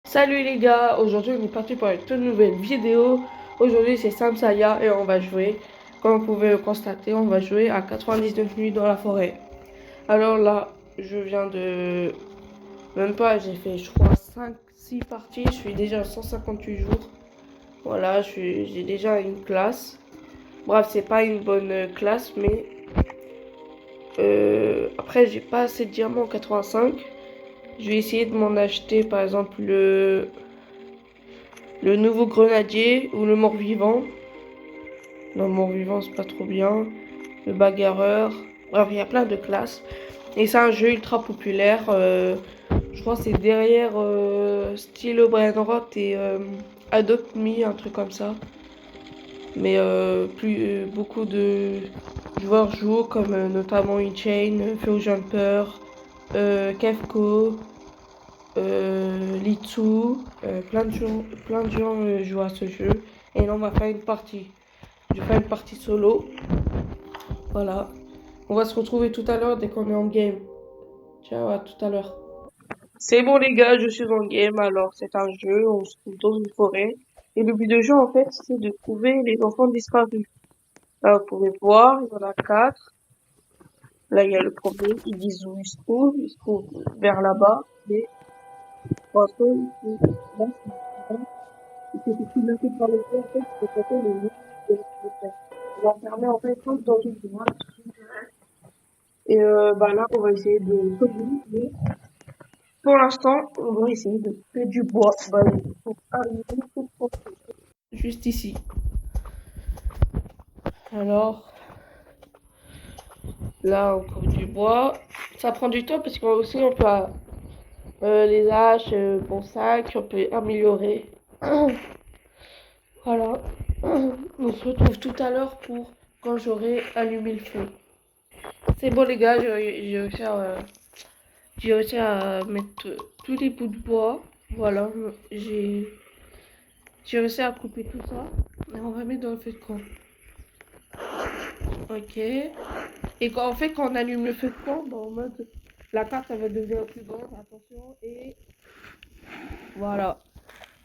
Salut les gars, aujourd'hui on est parti pour une toute nouvelle vidéo. Aujourd'hui c'est Samsaya et on va jouer, comme vous pouvez le constater, on va jouer à 99 nuits dans la forêt. Alors là, je viens de... Même pas, j'ai fait je crois 5-6 parties, je suis déjà à 158 jours. Voilà, j'ai déjà une classe. Bref, c'est pas une bonne classe, mais... après j'ai pas assez de diamants en 85. Je vais essayer de m'en acheter par exemple le nouveau grenadier ou le mort-vivant. Non, mort-vivant, c'est pas trop bien. Le bagarreur. Bref, il y a plein de classes. Et c'est un jeu ultra populaire. Je crois que c'est derrière Stylo Brainrot et Adopt Me, un truc comme ça. Mais beaucoup de joueurs jouent, comme notamment InChain, FeoJumper, Kefko, Litsu. Plein de gens jouent à ce jeu. Et là, on va faire une partie. Je vais faire une partie solo. Voilà. On va se retrouver tout à l'heure dès qu'on est en game. Ciao, à tout à l'heure. C'est bon les gars, je suis en game. Alors c'est un jeu, on se trouve dans une forêt. Et le but du jeu en fait, c'est de trouver les enfants disparus. Là vous pouvez voir, il y en a 4. Là il y a le premier, ils disent où ils se trouvent vers là-bas. Mais pour l'instant, ils sont là, c'est là. Et c'est kidnappé par le jeu en fait, c'est pour les noms de l'Angleterre. On va fermer en fait tous dans une boîte. Et bah là on va essayer de sauver. Pour l'instant, on va essayer de couper du bois. Bah, il faut allumer tout pour- juste ici. Alors, là, on coupe du bois. Ça prend du temps parce qu'aussi, on peut les haches, bon sac, on peut améliorer. Voilà. On se retrouve tout à l'heure pour quand j'aurai allumé le feu. C'est bon, les gars, j'ai réussi à mettre tous les bouts de bois. Voilà, j'ai réussi à couper tout ça. Et on va mettre dans le feu de camp. Ok. Et en fait, quand on allume le feu de camp, bah, en mode, la carte, elle va devenir plus grande, attention, et voilà.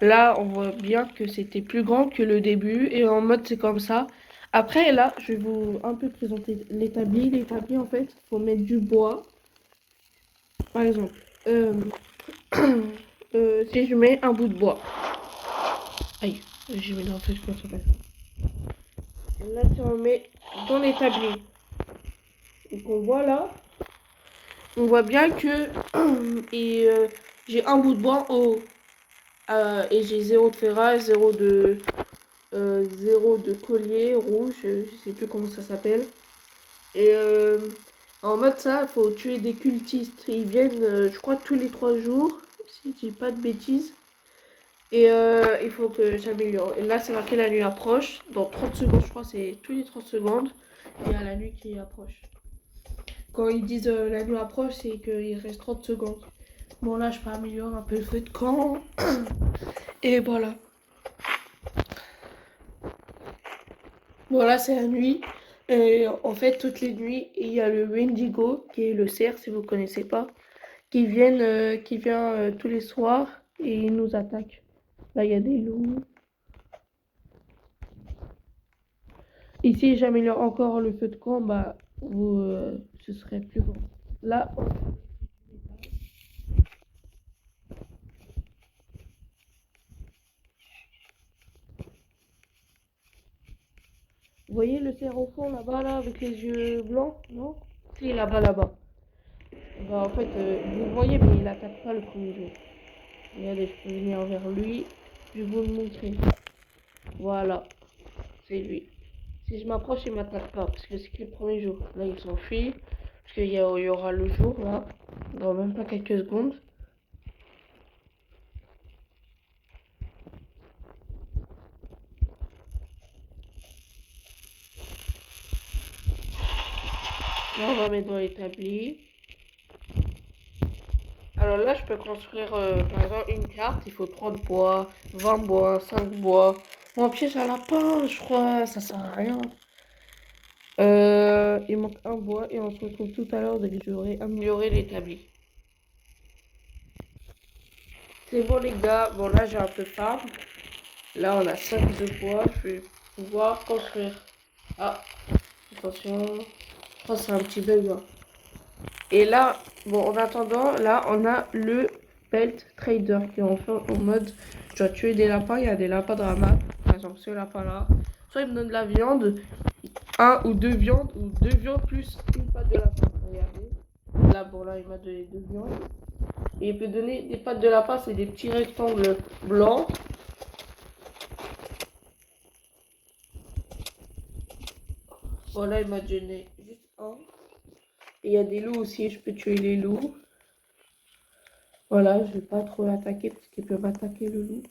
Là, on voit bien que c'était plus grand que le début, et en mode, c'est comme ça. Après, là, je vais vous un peu présenter l'établi. L'établi, en fait, faut mettre du bois. Par exemple, euh, si je mets un bout de bois. Aïe, je mets dans le feu de camp, ça passe. Là, si on met dans l'établi, et qu'on voit là, on voit bien que et j'ai un bout de bois en haut. Et j'ai zéro de ferraille, zéro de collier rouge, je sais plus comment ça s'appelle. Et en mode ça, faut tuer des cultistes. Ils viennent, je crois, tous les 3 jours, si je dis pas de bêtises. Et il faut que j'améliore. Et là, c'est marqué la nuit approche. Dans 30 secondes, je crois, c'est tous les 30 secondes. Il y a la nuit qui approche. Quand ils disent la nuit approche, c'est qu'il reste 30 secondes. Bon, là, je peux améliorer un peu le feu de camp. Et voilà. Voilà, c'est la nuit. Et en fait, toutes les nuits, il y a le Wendigo, qui est le cerf, si vous ne connaissez pas, qui vient tous les soirs et il nous attaque. Là, il y a des loups. Ici, j'améliore encore le feu de camp, bah, ce serait plus grand. Là, vous voyez le cerf au fond, là-bas, là, avec les yeux blancs, non? Si, là-bas, là-bas. Bah, en fait, vous le voyez, mais il attaque pas le premier jour. Regardez, je peux venir vers lui. Je vais vous le montrer. Voilà, c'est lui. Si je m'approche, il m'attaque pas, parce que c'est que le premier jour. Là, il s'enfuit, parce qu'il y aura le jour, là, dans même pas quelques secondes. Là, on va mettre dans l'établi. Alors là, je peux construire, par exemple, une carte. Il faut 30 bois, 20 bois, 5 bois. Mon piège à lapin, je crois, ça sert à rien. Il manque un bois et on se retrouve tout à l'heure dès que j'aurai amélioré l'établi. C'est bon les gars, bon là j'ai un peu faim. Là on a 5 de bois, je vais pouvoir construire. Ah, attention, je pense que c'est un petit bug. Hein. Et là, bon en attendant, là on a le Belt Trader qui est en mode je dois tuer des lapins, il y a des lapins dans la map. Par exemple ce lapin là, soit il me donne de la viande, un ou deux viandes, ou deux viandes plus une patte de lapin. Regardez, là bon là il m'a donné deux viandes. Et il peut donner des pattes de lapin, c'est des petits rectangles blancs. Voilà, il m'a donné juste un. Et il y a des loups aussi, je peux tuer les loups. Voilà, je vais pas trop l'attaquer parce qu'il peut m'attaquer le loup.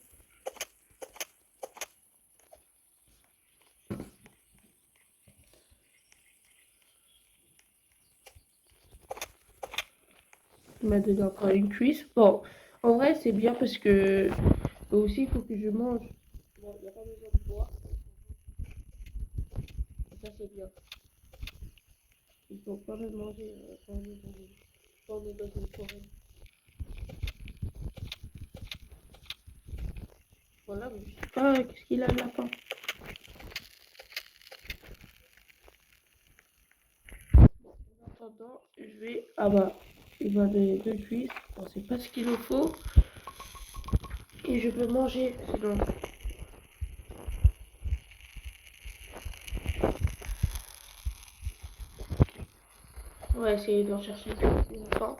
Il m'a donné encore une cuisse. Bon, en vrai, c'est bien parce que aussi, il faut que je mange. Bon, il n'y a pas besoin de bois. Ça, c'est bien. Il faut quand même manger quand on est dans une forêt. Voilà, mais je sais pas qu'est-ce qu'il a le lapin. En attendant, je vais. Ah bah, il m'a donné deux cuisses. Bon, c'est pas ce qu'il nous faut. Et je peux manger sinon. On va essayer d'en chercher des enfants.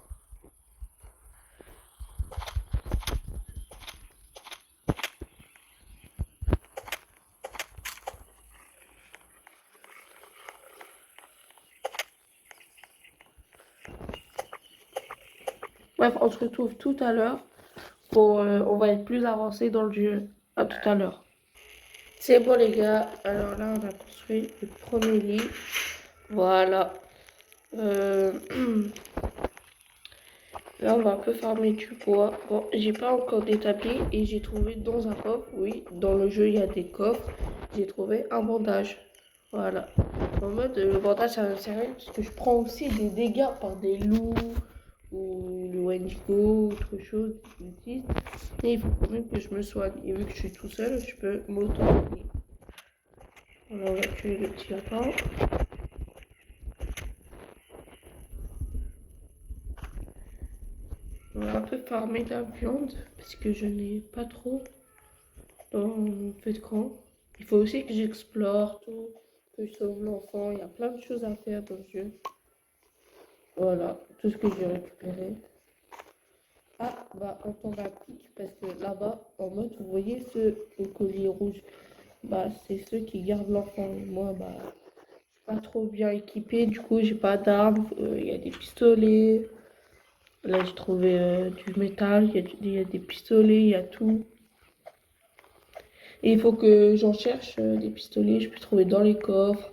Bref, on se retrouve tout à l'heure. On va être plus avancé dans le jeu. À tout à l'heure. C'est bon les gars. Alors là, on a construit le premier lit. Voilà. Là, on va un peu farmer du bois. Bon, j'ai pas encore d'établi et j'ai trouvé dans un coffre, oui, dans le jeu il y a des coffres, j'ai trouvé un bandage. Voilà. En mode, le bandage ça ne sert à rien parce que je prends aussi des dégâts par des loups ou le Wendigo ou autre chose. Et il faut quand même que je me soigne. Et vu que je suis tout seul, je peux m'auto-soigner. Voilà, on va tuer le petit lapin. On va un peu farmer de la viande parce que je n'ai pas trop dans mon peu de camp. Il faut aussi que j'explore tout, que je sauve l'enfant. Il y a plein de choses à faire dans le jeu. Voilà, tout ce que j'ai récupéré. Ah, bah, on tombe à pic parce que là-bas, en mode, vous voyez ce collier rouge, bah, c'est ceux qui gardent l'enfant. Moi, bah, je suis pas trop bien équipée, du coup, j'ai pas d'armes. Il y a des pistolets. Là, j'ai trouvé du métal, il y a des pistolets, il y a tout. Et il faut que j'en cherche des pistolets, je peux trouver dans les coffres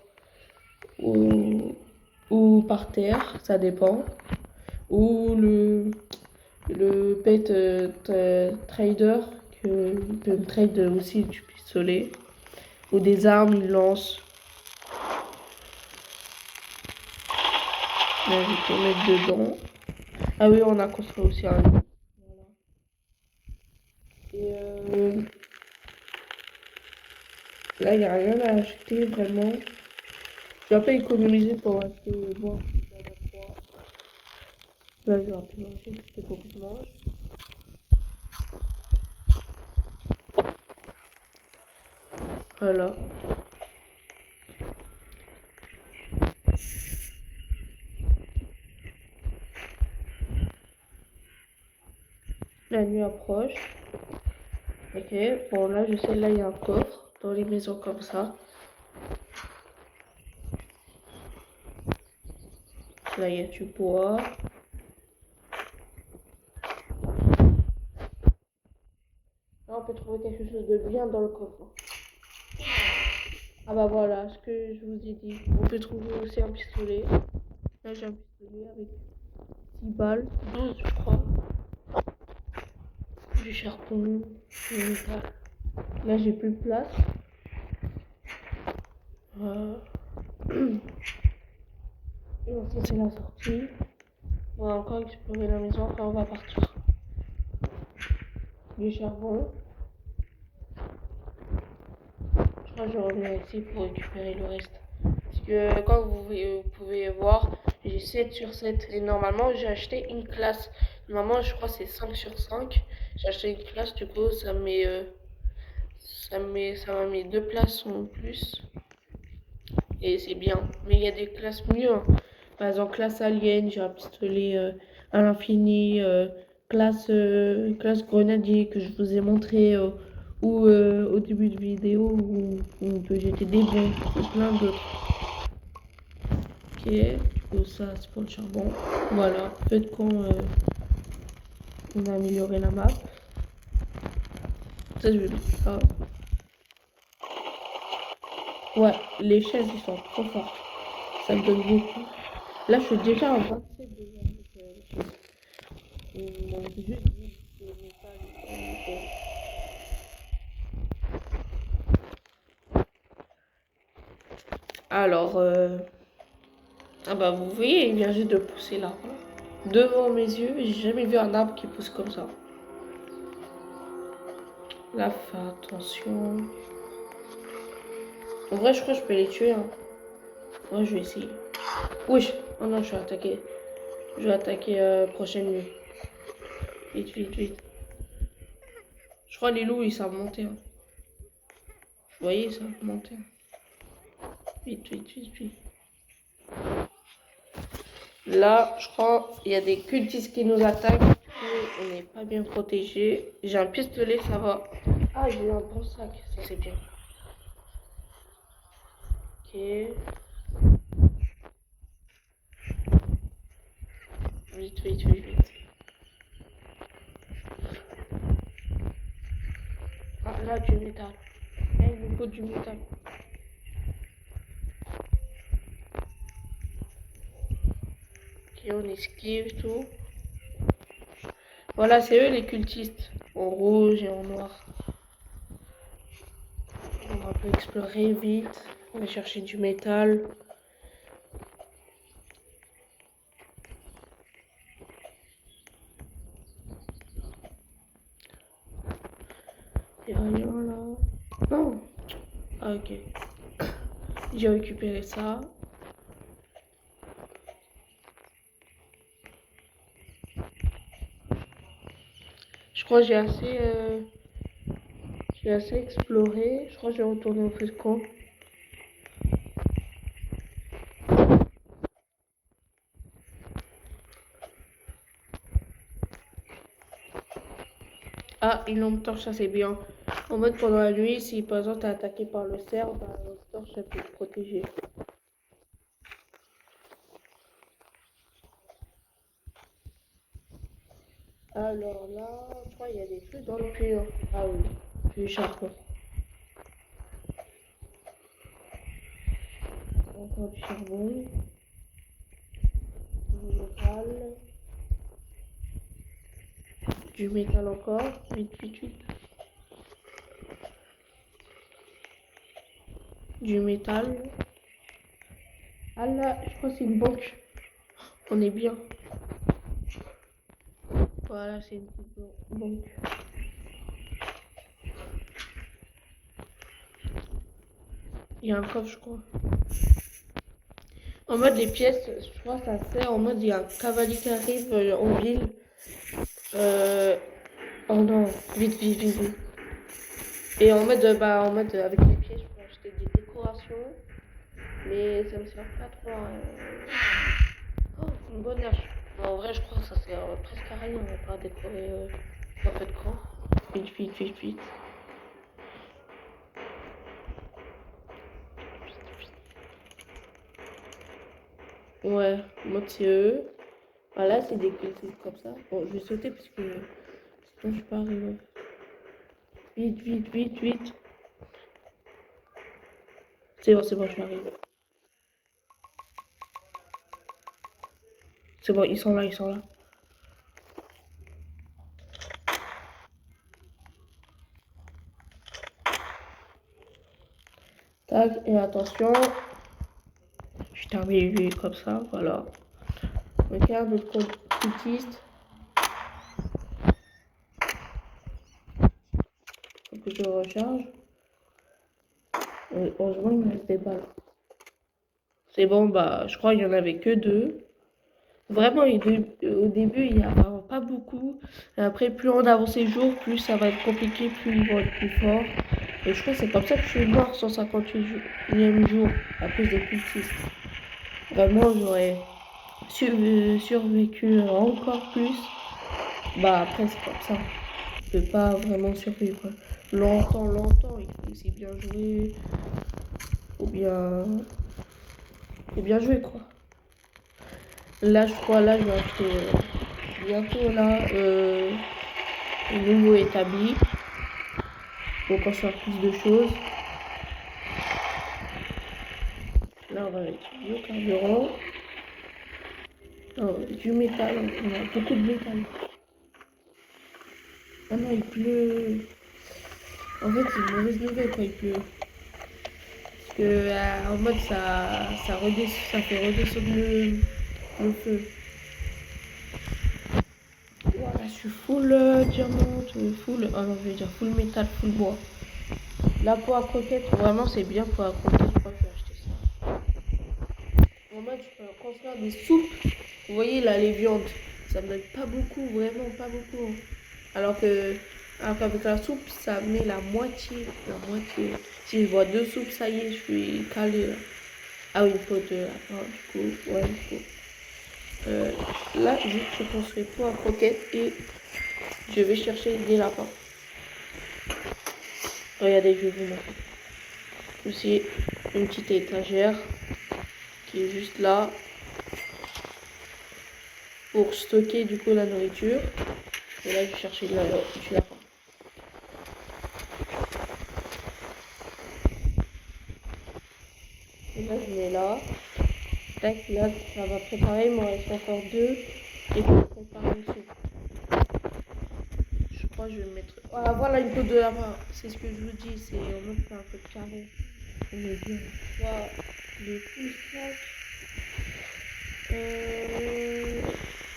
ou par terre, ça dépend. Ou le pet trader que peut me trade aussi du pistolet. Ou des armes, il lance. Là, je peux mettre dedans. Ah oui, on a construit aussi un lit. Voilà. Et là, il n'y a rien à acheter vraiment. Je vais pas économiser pour acheter bon. Là, je vais un peu manger parce qu'il faut que je mange. Voilà. La nuit approche. Ok, bon là je sais, là il y a un coffre dans les maisons comme ça. Là il y a du bois. Là on peut trouver quelque chose de bien dans le coffre. Ah bah voilà, ce que je vous ai dit. On peut trouver aussi un pistolet. Là j'ai un pistolet avec 6 balles, 12 je crois. Du charbon. Là j'ai plus de place. Et ça c'est la sortie. On va encore explorer la maison, après on va partir. du charbon. Je crois que je vais revenir ici pour récupérer le reste. Parce que comme vous pouvez voir, j'ai 7 sur 7. Et normalement, j'ai acheté une classe. Normalement, je crois que c'est 5 sur 5. J'ai acheté une classe, du coup, ça m'a mis 2 places en plus. Et c'est bien. Mais il y a des classes mieux, hein. Par exemple, classe alien, j'ai un pistolet à l'infini. Classe grenadier que je vous ai montré ou au début de vidéo où on peut jeter des bombes et plein d'autres. Ok, du coup ça c'est pour le charbon. Voilà, faites quand on a amélioré la map. Ça je vais mettre ça. Ouais, les chaises ils sont trop fortes. Ça me donne beaucoup. Là je suis déjà à 27 déjà avec les chaises. Il manque juste du métal et alors, ah bah vous voyez, il vient juste de pousser là. Devant mes yeux, j'ai jamais vu un arbre qui pousse comme ça. Là, fais attention. En vrai, je crois que je peux les tuer. Hein. Ouais, je vais essayer. Wesh. Oh non, je vais attaquer. Je vais attaquer prochaine nuit. Vite, vite, vite. Je crois que les loups, ils savent monter. Hein. Vous voyez, ils savent monter. Vite, vite, vite, vite. Là, je crois il y a des cultistes qui nous attaquent. On n'est pas bien protégé. J'ai un pistolet, ça va. Ah, j'ai un bon sac. Ça, c'est bien. Ok. Vite, vite, vite, vite. Ah, là, du métal. Là, il nous faut du métal. Ok, on esquive tout. Voilà, c'est eux les cultistes. En rouge et en noir. On va un peu explorer vite. On va chercher du métal. Il y a rien là. Non. Ah, ok. J'ai récupéré ça. Je crois que j'ai assez exploré. Je crois que je vais retourner au feu de camp. Ah, une lampe torche, ça c'est bien. En mode pendant la nuit, si par exemple t'es attaqué par le cerf, bah, la lampe torche ça peut te protéger. Alors là, je crois qu'il y a des trucs dans le puits. Hein. Ah oui, du charbon. Encore du charbon. Du métal. Du métal encore. Vite, vite, vite. Du métal. Ah là, je crois que c'est une banque. On est bien. Voilà, c'est une petite banque. Il y a un coffre, je crois. En mode, les pièces, je crois que ça sert en mode, il y a un cavalier qui arrive en ville. Oh non, vite, vite, vite, vite. Et en mode, avec les pièces, je peux acheter des décorations. Mais ça me sert pas trop. Oh, une bonne hache. En vrai, je crois que ça sert presque à rien. On va pas décorer un peu de camp. Vite, vite, vite, vite. Ouais, mode c'est eux. Voilà, c'est des cultistes comme ça. Bon, je vais sauter parce que sinon je peux pas arriver. Vite, vite, vite, vite. C'est bon, je suis arrivé. C'est bon, ils sont là, ils sont là. Tac, et attention. Je termine lui comme ça, voilà. Regarde le cultiste. que je recharge. Heureusement, il me reste des balles. C'est bon, bah, je crois qu'il y en avait que 2. Vraiment, au début, il n'y a vraiment pas beaucoup. Et après, plus on avance les jours, plus ça va être compliqué, plus ils vont être plus forts. Et je crois que c'est comme ça que je suis mort 158e jour, à cause des cultistes. Vraiment, j'aurais survécu encore plus. Bah, après, c'est comme ça. Je peux pas vraiment survivre longtemps. Il faut aussi bien jouer. Faut bien jouer, quoi. Là, je crois, là, je vais acheter bientôt, là, un nouveau établi. Pour construire plus de choses. Là, on va mettre du carburant. Oh, du métal, on a beaucoup de métal. Ah non, il pleut. En fait, c'est une mauvaise nouvelle quand il pleut. Parce que, en mode, ça fait redescendre le feu. Voilà, je suis full diamant, full, oh non, je vais dire full métal, full bois. Là, pour la croquette, vraiment, c'est bien pour la croquette. Je crois que je vais acheter ça. En mode, je peux construire des soupes. Vous voyez, là, les viandes, ça me donne pas beaucoup, vraiment pas beaucoup. Alors qu'avec la soupe, ça met la moitié. Si je bois 2 soupes, ça y est, je suis calé là. Ah oui, il faut 2 là. Ah, du coup, ouais, il faut. Là, je construis pour la croquette et je vais chercher des lapins. Regardez, je vais vous montrer. Aussi, une petite étagère qui est juste là pour stocker du coup la nourriture. Et là, je vais chercher du lapin. Et là, je mets là. Tac, là, ça va préparer. Il m'en reste encore 2. Et pour préparer une soupe. Je crois que je vais mettre. Ah, voilà une côte de lapin. C'est ce que je vous dis. C'est en mode un peu carré. On est bien. Voilà. Le plus tac.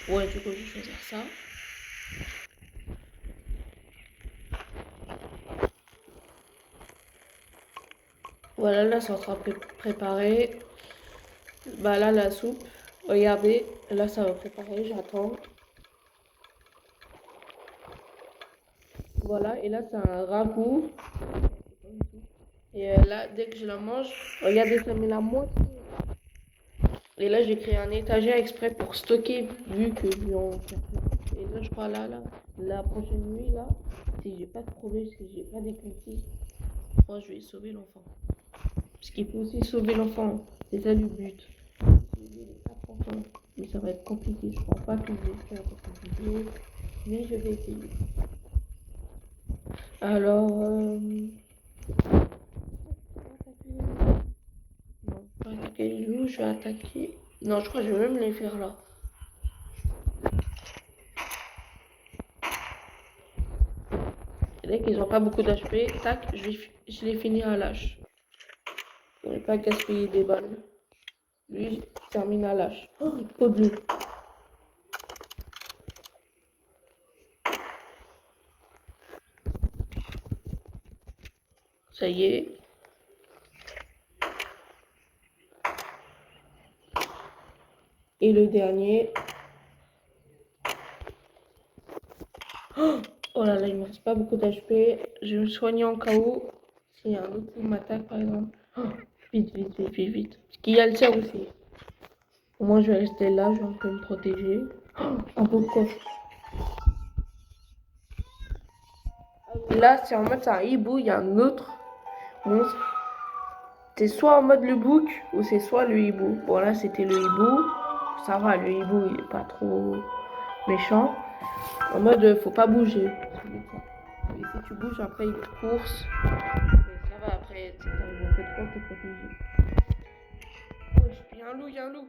Ouais, du coup, je vais choisir ça. Voilà, là, c'est en train de préparer. Bah là, la soupe. Regardez, là, ça va préparer. J'attends. Voilà, et là, c'est un ragoût. Et là, dès que je la mange, regardez, ça met la moitié. Et là, j'ai créé un étagère exprès pour stocker, vu que je vais en faire plus. Et là, je crois la prochaine nuit, là, si j'ai pas de problème, si j'ai pas des cultistes, je crois que je vais sauver l'enfant. Parce qu'il faut aussi sauver l'enfant. C'est ça le but. Sauver les 4 enfants. Mais ça va être compliqué. Je crois pas que je vais faire cette vidéo. Mais je vais essayer. Alors, non, pas attaquer les loups, je vais attaquer. Non, je crois que je vais même les faire là. Dès qu'ils n'ont pas beaucoup d'HP, tac, je les finis à l'âge. Je ne vais pas gaspiller des balles. Lui, il termine à l'âge. Oh, peau de loup. Ça y est. Et le dernier. Oh là là, il me reste pas beaucoup d'HP. Je vais me soigner en cas où. S'il y a un autre qui m'attaque, par exemple. Vite. Parce qu'il y a le cerf aussi. Au moins, je vais rester là, je vais un peu me protéger. Un peu de coffre. Là, c'est en mode, c'est un hibou, il y a un autre monstre. C'est soit en mode le bouc, ou c'est soit le hibou. Bon, là, c'était le hibou. Ça va, le hibou, il est pas trop méchant. En mode, faut pas bouger. Et si tu bouges, après, il te course. Mais ça va, après, tu arrives un peu de temps, t'es protégé. Wesh, il y a un loup.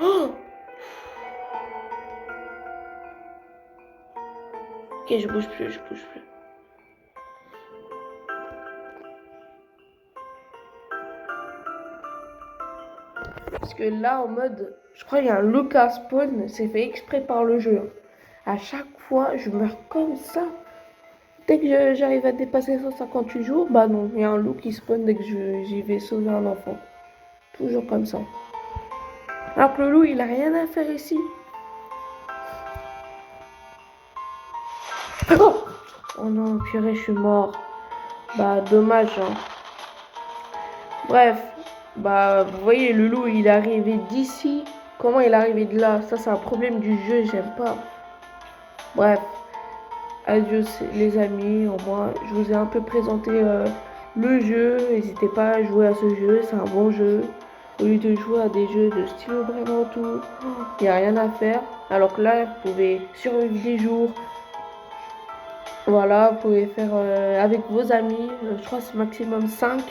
Oh! Ok, je bouge plus. Parce que là, en mode, je crois qu'il y a un loup à spawn, c'est fait exprès par le jeu. À chaque fois, je meurs comme ça. Dès que j'arrive à dépasser 158 jours, bah non, il y a un loup qui spawn dès que j'y vais sauver un enfant. Toujours comme ça. Alors que le loup, il a rien à faire ici. Oh, oh non, purée, je suis mort. Bah, dommage, hein. Bref, bah, vous voyez, le loup, il est arrivé d'ici. Comment il est arrivé de là? Ça, c'est un problème du jeu, j'aime pas. Bref, adieu les amis. Au moins, je vous ai un peu présenté le jeu. N'hésitez pas à jouer à ce jeu, c'est un bon jeu. Au lieu de jouer à des jeux de stylo vraiment tout, il n'y a rien à faire. Alors que là, vous pouvez survivre des jours. Voilà, vous pouvez faire avec vos amis. Je crois que c'est maximum 5,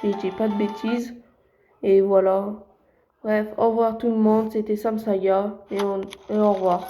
si je dis pas de bêtises. Et voilà. Bref, au revoir tout le monde. C'était Sam Saga et au revoir.